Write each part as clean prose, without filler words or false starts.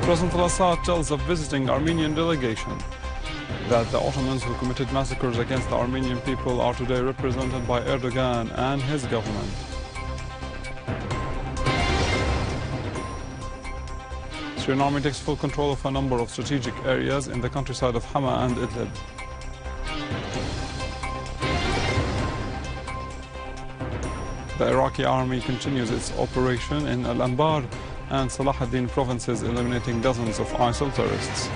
President al-Assad tells a visiting Armenian delegation that the Ottomans who committed massacres against the Armenian people are today represented by Erdogan and his government. Syrian army takes full control of a number of strategic areas in the countryside of Hama and Idlib. The Iraqi army continues its operation in Al-Anbar and Salah ad-Din provinces, eliminating dozens of ISIL terrorists.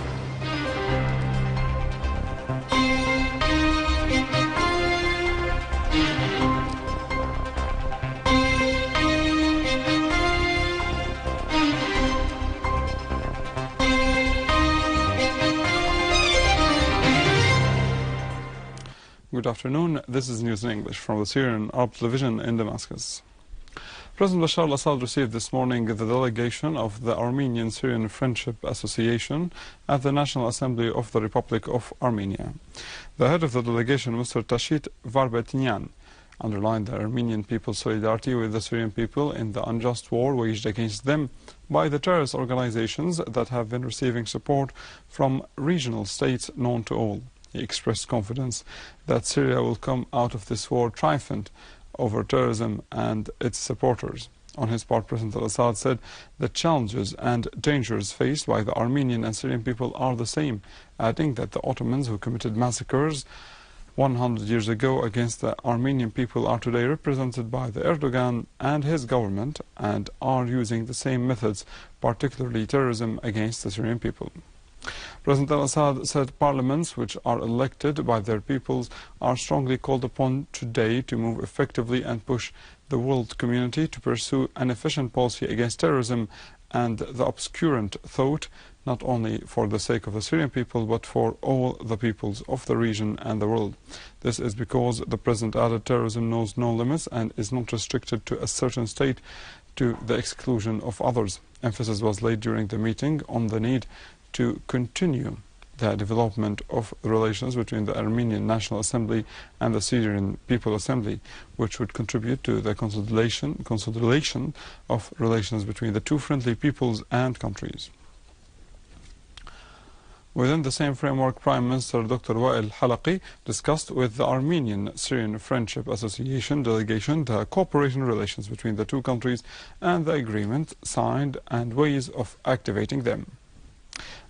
Good afternoon. This is news in English from the Syrian Arab television in Damascus. President Bashar al-Assad received this morning the delegation of the Armenian-Syrian Friendship Association at the National Assembly of the Republic of Armenia. The head of the delegation, Mr. Tashit Varbetnyan, underlined the Armenian people's solidarity with the Syrian people in the unjust war waged against them by the terrorist organizations that have been receiving support from regional states known to all. He expressed confidence that Syria will come out of this war triumphant over terrorism and its supporters. On his part, President al-Assad said the challenges and dangers faced by the Armenian and Syrian people are the same, adding that the Ottomans who committed massacres 100 years ago against the Armenian people are today represented by the Erdogan and his government and are using the same methods, particularly terrorism, against the Syrian people. President al-Assad said parliaments which are elected by their peoples are strongly called upon today to move effectively and push the world community to pursue an efficient policy against terrorism and the obscurant thought, not only for the sake of the Syrian people but for all the peoples of the region and the world. This is because the President added terrorism knows no limits and is not restricted to a certain state to the exclusion of others. Emphasis was laid during the meeting on the need to continue the development of relations between the Armenian National Assembly and the Syrian People Assembly, which would contribute to the consolidation of relations between the two friendly peoples and countries. Within the same framework, Prime Minister Dr. Wael Halaqi discussed with the Armenian-Syrian Friendship Association delegation the cooperation relations between the two countries and the agreement signed and ways of activating them,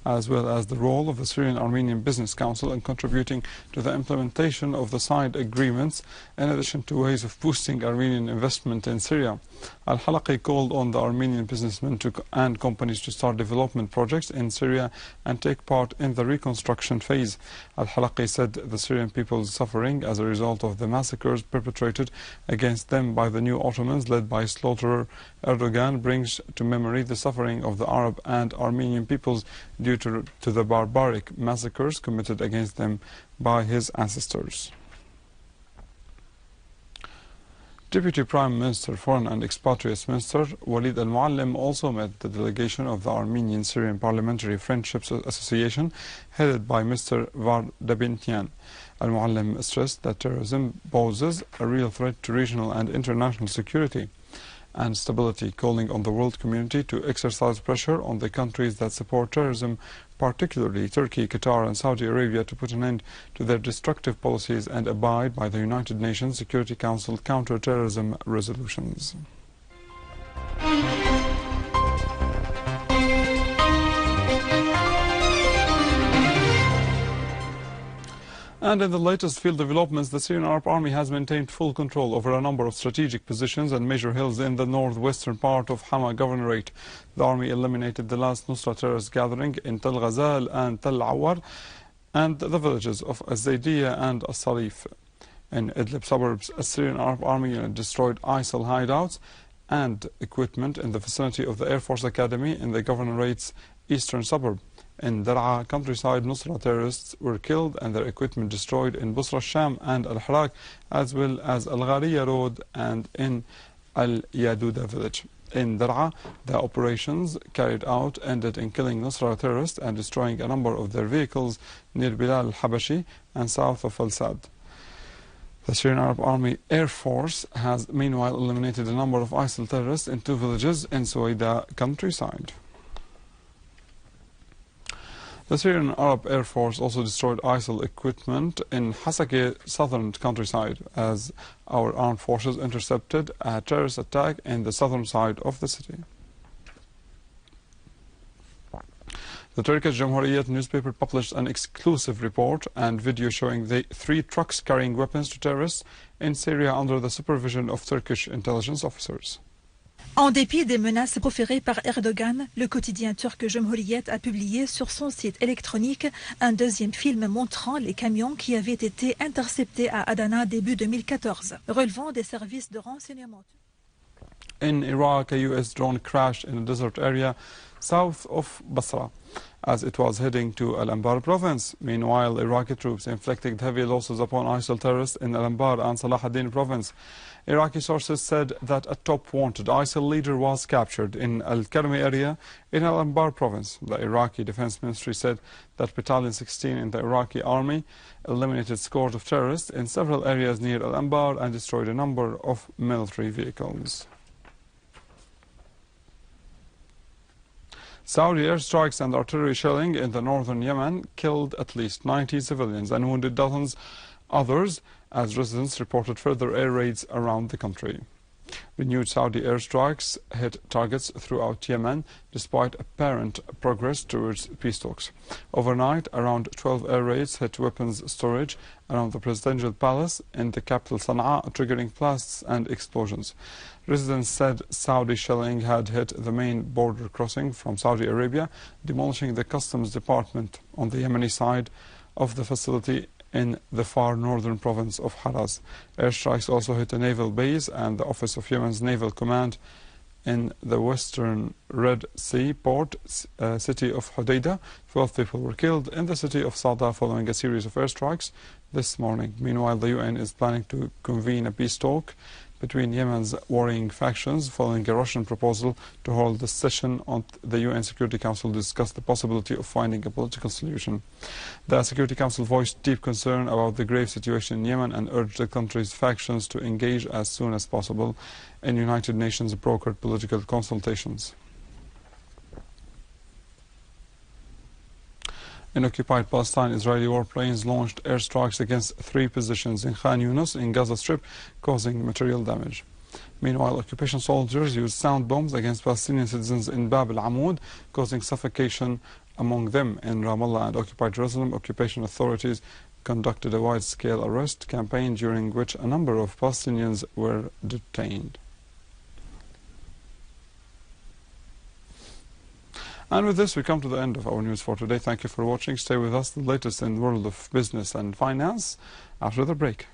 as well as the role of the Syrian-Armenian Business Council in contributing to the implementation of the signed agreements, in addition to ways of boosting Armenian investment in Syria. Al-Halaqi called on the Armenian businessmen and companies to start development projects in Syria and take part in the reconstruction phase. Al-Halaqi said the Syrian people's suffering as a result of the massacres perpetrated against them by the new Ottomans led by slaughterer Erdogan brings to memory the suffering of the Arab and Armenian peoples due to the barbaric massacres committed against them by his ancestors. Deputy Prime Minister, Foreign and Expatriates Minister Walid al-Muallim also met the delegation of the Armenian-Syrian Parliamentary Friendship Association headed by Mr. Varbetnyan. Al-Muallim stressed that terrorism poses a real threat to regional and international security and stability, calling on the world community to exercise pressure on the countries that support terrorism, particularly Turkey, Qatar and Saudi Arabia, to put an end to their destructive policies and abide by the United Nations Security Council counter-terrorism resolutions. And in the latest field developments, the Syrian Arab Army has maintained full control over a number of strategic positions and major hills in the northwestern part of Hama Governorate. The army eliminated the last Nusra terrorist gathering in Tel Ghazal and Tel Awar and the villages of Az-Zaydiyah and As-Salif. In Idlib suburbs, a Syrian Arab Army unit destroyed ISIL hideouts and equipment in the vicinity of the Air Force Academy in the governorate's eastern suburb. In Dar'a countryside, Nusra terrorists were killed and their equipment destroyed in Busra Sham and Al-Harak, as well as Al-Ghariya Road and in Al-Yaduda village. In Dar'a, the operations carried out ended in killing Nusra terrorists and destroying a number of their vehicles near Bilal al-Habashi and south of Al-Sad. The Syrian Arab Army Air Force has meanwhile eliminated a number of ISIL terrorists in two villages in Suwaida countryside. The Syrian Arab Air Force also destroyed ISIL equipment in Hasakeh southern countryside as our armed forces intercepted a terrorist attack in the southern side of the city. The Turkish Cumhuriyet newspaper published an exclusive report and video showing the 3 trucks carrying weapons to terrorists in Syria under the supervision of Turkish intelligence officers. En dépit des menaces proférées par Erdogan, le quotidien turc Cumhuriyet a publié sur son site électronique un deuxième film montrant les camions qui avaient été interceptés à Adana début 2014, relevant des services de renseignement. In Iraq, a U.S. drone crashed in a desert area south of Basra as it was heading to Al-Anbar province. Meanwhile, Iraqi troops inflicted heavy losses upon ISIL terrorists in Al-Anbar and Salah ad-Din province. Iraqi sources said that a top wanted ISIL leader was captured in Al-Karmi area in Al-Anbar province. The Iraqi Defense Ministry said that Battalion 16 in the Iraqi army eliminated scores of terrorists in several areas near Al-Anbar and destroyed a number of military vehicles. Saudi airstrikes and artillery shelling in the northern Yemen killed at least 90 civilians and wounded dozens others as residents reported further air raids around the country. Renewed Saudi airstrikes hit targets throughout Yemen despite apparent progress towards peace talks. Overnight, around 12 air raids hit weapons storage around the presidential palace in the capital Sana'a, triggering blasts and explosions. Residents said Saudi shelling had hit the main border crossing from Saudi Arabia, demolishing the customs department on the Yemeni side of the facility in the far northern province of Haraz. Airstrikes also hit a naval base and the office of Yemen's Naval Command in the western Red Sea port city of Hodeidah. 12 people were killed in the city of Sada following a series of airstrikes this morning. Meanwhile, the UN is planning to convene a peace talk between Yemen's warring factions following a Russian proposal to hold a session on the UN Security Council to discuss the possibility of finding a political solution. The Security Council voiced deep concern about the grave situation in Yemen and urged the country's factions to engage as soon as possible in United Nations brokered political consultations. In occupied Palestine, Israeli warplanes launched airstrikes against 3 positions in Khan Yunis in Gaza Strip, causing material damage. Meanwhile, occupation soldiers used sound bombs against Palestinian citizens in Bab al-Amoud, causing suffocation among them in Ramallah and occupied Jerusalem. Occupation authorities conducted a wide-scale arrest campaign during which a number of Palestinians were detained. And with this, we come to the end of our news for today. Thank you for watching. Stay with us, the latest in the world of business and finance, after the break.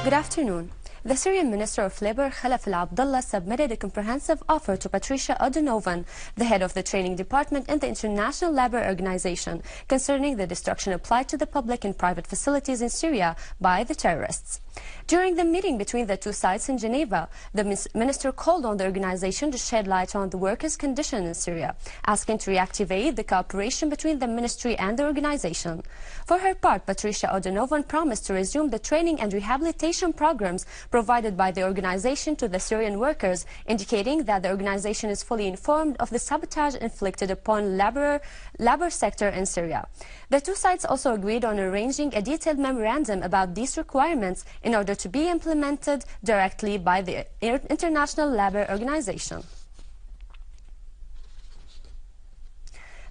Good afternoon. The Syrian Minister of Labor, Khalaf al-Abdullah, submitted a comprehensive offer to Patricia O'Donovan, the head of the training department in the International Labour Organization, concerning the destruction applied to the public and private facilities in Syria by the terrorists. During the meeting between the two sides in Geneva, the minister called on the organization to shed light on the workers' condition in Syria, asking to reactivate the cooperation between the ministry and the organization. For her part, Patricia O'Donovan promised to resume the training and rehabilitation programs provided by the organization to the Syrian workers, indicating that the organization is fully informed of the sabotage inflicted upon labor sector in Syria. The two sides also agreed on arranging a detailed memorandum about these requirements in order to be implemented directly by the International Labour Organization.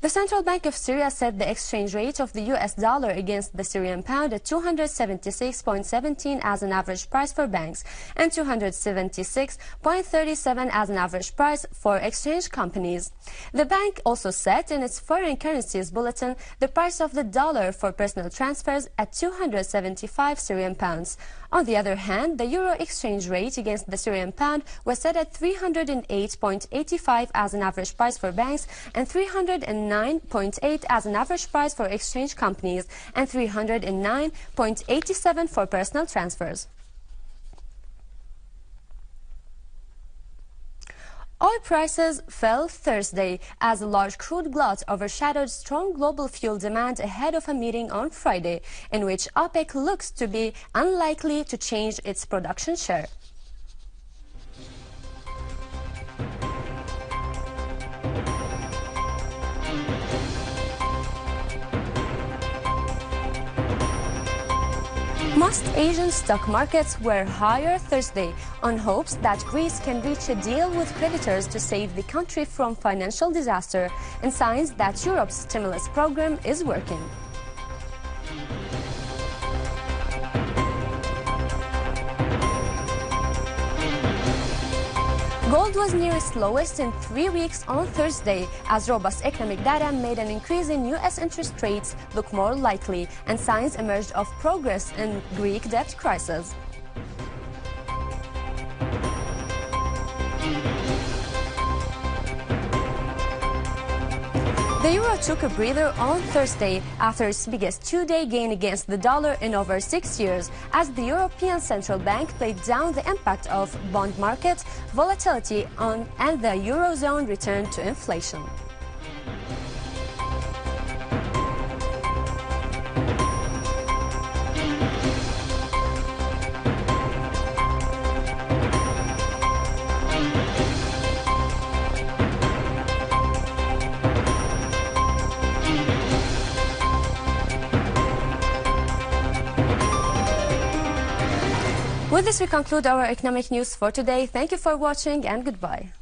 The Central Bank of Syria set the exchange rate of the US dollar against the Syrian pound at 276.17 as an average price for banks and 276.37 as an average price for exchange companies. The bank also set in its foreign currencies bulletin the price of the dollar for personal transfers at 275 Syrian pounds. On the other hand, the euro exchange rate against the Syrian pound was set at 308.85 as an average price for banks and 309.8 as an average price for exchange companies and 309.87 for personal transfers. Oil prices fell Thursday as a large crude glut overshadowed strong global fuel demand ahead of a meeting on Friday, in which OPEC looks to be unlikely to change its production share. Most Asian stock markets were higher Thursday on hopes that Greece can reach a deal with creditors to save the country from financial disaster and signs that Europe's stimulus program is working. Gold was near its lowest in 3 weeks on Thursday as robust economic data made an increase in U.S. interest rates look more likely and signs emerged of progress in Greek debt crisis. The euro took a breather on Thursday after its biggest two-day gain against the dollar in over 6 years as the European Central Bank played down the impact of bond market volatility and the eurozone returned to inflation. With this, we conclude our economic news for today. Thank you for watching and goodbye.